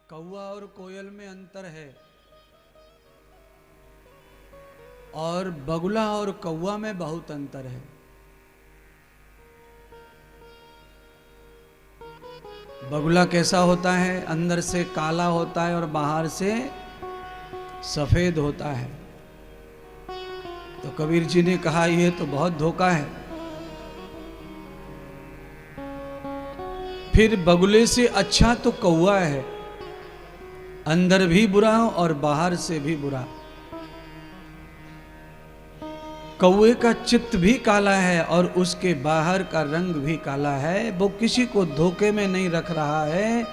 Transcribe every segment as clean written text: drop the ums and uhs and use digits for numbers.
कौवा और कोयल में अंतर है और बगुला और कौवा में बहुत अंतर है। बगुला कैसा होता है? अंदर से काला होता है और बाहर से सफेद होता है। तो कबीर जी ने कहा यह तो बहुत धोखा है। फिर बगुले से अच्छा तो कौवा है, अंदर भी बुरा और बाहर से भी बुरा। कौवे का चित्त भी काला है और उसके बाहर का रंग भी काला है। वो किसी को धोखे में नहीं रख रहा है,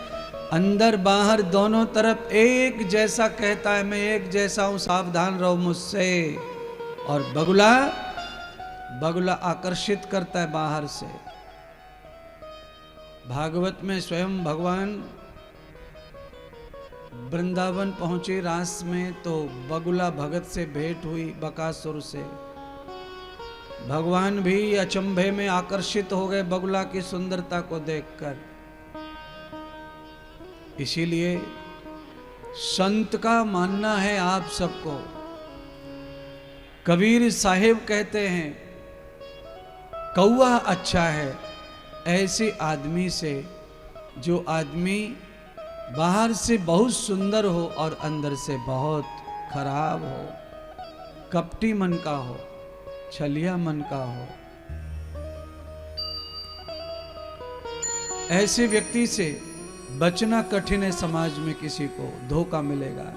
अंदर बाहर दोनों तरफ एक जैसा कहता है, मैं एक जैसा हूं, सावधान रहो मुझसे। और बगुला आकर्षित करता है बाहर से। भागवत में स्वयं भगवान वृंदावन पहुंचे रास में, तो बगुला भगत से भेंट हुई, बकासुर से। भगवान भी अचंभे में आकर्षित हो गए बगुला की सुंदरता को देखकर। इसीलिए संत का मानना है आप सबको। कबीर साहिब कहते हैं कौवा अच्छा है ऐसे आदमी से जो आदमी बाहर से बहुत सुंदर हो और अंदर से बहुत खराब हो, कपटी मन का हो, छलिया मन का हो। ऐसे व्यक्ति से बचना कठिन है। समाज में किसी को धोखा मिलेगा।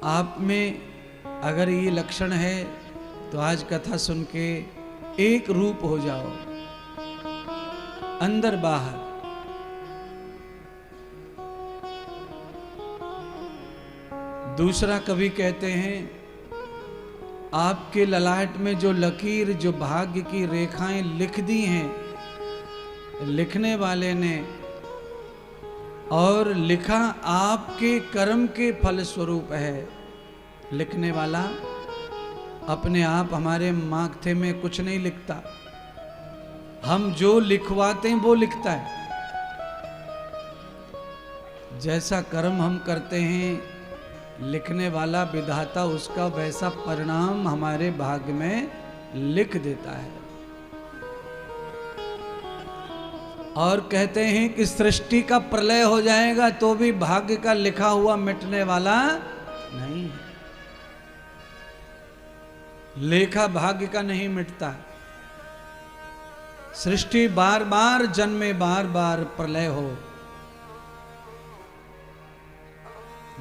आप में अगर ये लक्षण है तो आज कथा सुन के एक रूप हो जाओ, अंदर बाहर। दूसरा कवि कहते हैं आपके ललाट में जो लकीर, जो भाग्य की रेखाएं लिख दी हैं लिखने वाले ने, और लिखा आपके कर्म के फल स्वरूप है। लिखने वाला अपने आप हमारे माथे में कुछ नहीं लिखता, हम जो लिखवाते हैं वो लिखता है। जैसा कर्म हम करते हैं, लिखने वाला विधाता उसका वैसा परिणाम हमारे भाग्य में लिख देता है। और कहते हैं कि सृष्टि का प्रलय हो जाएगा तो भी भाग्य का लिखा हुआ मिटने वाला नहीं है। लेखा भाग्य का नहीं मिटता। सृष्टि बार बार जन्मे, बार बार प्रलय हो।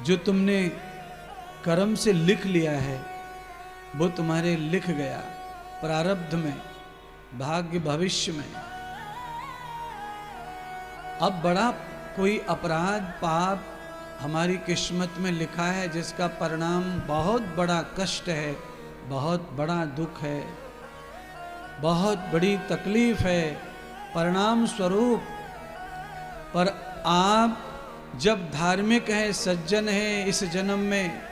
जो तुमने कर्म से लिख लिया है वो तुम्हारे लिख गया प्रारब्ध में, भाग्य भविष्य में। अब बड़ा कोई अपराध पाप हमारी किस्मत में लिखा है जिसका परिणाम बहुत बड़ा कष्ट है, बहुत बड़ा दुख है, बहुत बड़ी तकलीफ है परिणाम स्वरूप। पर आप जब धार्मिक हैं, सज्जन हैं, इस जन्म में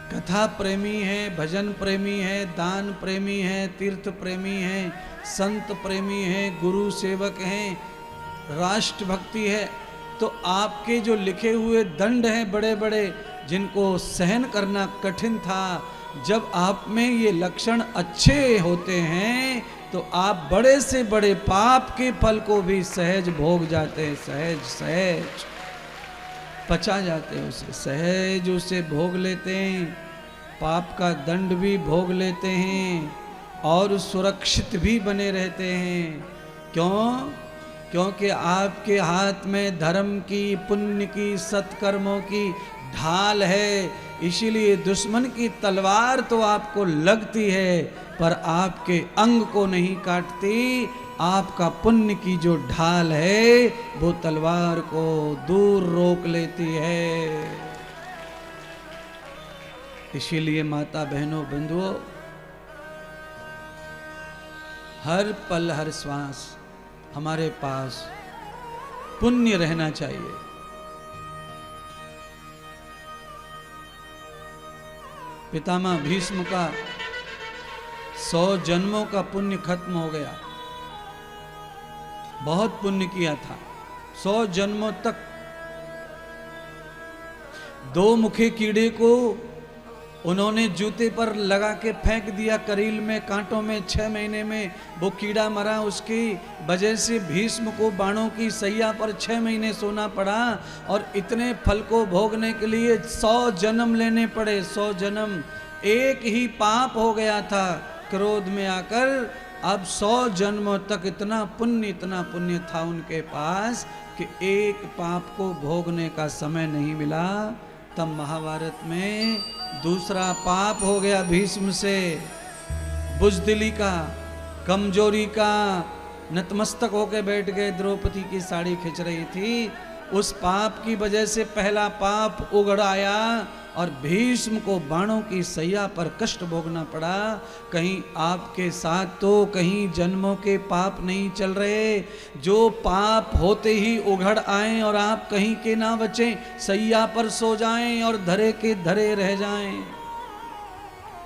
कथा प्रेमी हैं, भजन प्रेमी हैं, दान प्रेमी हैं, तीर्थ प्रेमी हैं, संत प्रेमी हैं, गुरु सेवक हैं, राष्ट्र भक्ति है, तो आपके जो लिखे हुए दंड हैं बड़े बड़े, जिनको सहन करना कठिन था, जब आप में ये लक्षण अच्छे होते हैं तो आप बड़े से बड़े पाप के फल को भी सहज भोग जाते हैं। सहज सहज पचा जाते हैं उसे, सहज उसे भोग लेते हैं। पाप का दंड भी भोग लेते हैं और सुरक्षित भी बने रहते हैं। क्यों? क्योंकि आपके हाथ में धर्म की, पुण्य की, सत्कर्मों की ढाल है। इसीलिए दुश्मन की तलवार तो आपको लगती है पर आपके अंग को नहीं काटती। आपका पुण्य की जो ढाल है वो तलवार को दूर रोक लेती है। इसीलिए माता बहनों बंधुओं, हर पल हर श्वास हमारे पास पुण्य रहना चाहिए। पितामह भीष्म का 100 जन्मों का पुण्य खत्म हो गया। बहुत पुण्य किया था, 100 जन्मों तक दो मुखे कीड़े को उन्होंने जूते पर लगा के फेंक दिया करील में, कांटों में। 6 महीने में वो कीड़ा मरा। उसकी वजह से भीष्म को बाणों की सैया पर 6 महीने सोना पड़ा और इतने फल को भोगने के लिए 100 जन्म लेने पड़े। 100 जन्म। एक ही पाप हो गया था क्रोध में आकर। अब 100 जन्मों तक इतना पुण्य था उनके पास कि एक पाप को भोगने का समय नहीं मिला। तब महाभारत में दूसरा पाप हो गया भीष्म से, बुजदिली का, कमजोरी का। नतमस्तक होकर बैठ गए, द्रौपदी की साड़ी खिंच रही थी। उस पाप की वजह से पहला पाप उगड़ आया और भीष्म को बाणों की सैया पर कष्ट भोगना पड़ा। कहीं आपके साथ तो कहीं जन्मों के पाप नहीं चल रहे, जो पाप होते ही उघड़ आए और आप कहीं के ना बचें, सैया पर सो जाएं और धरे के धरे रह जाएं।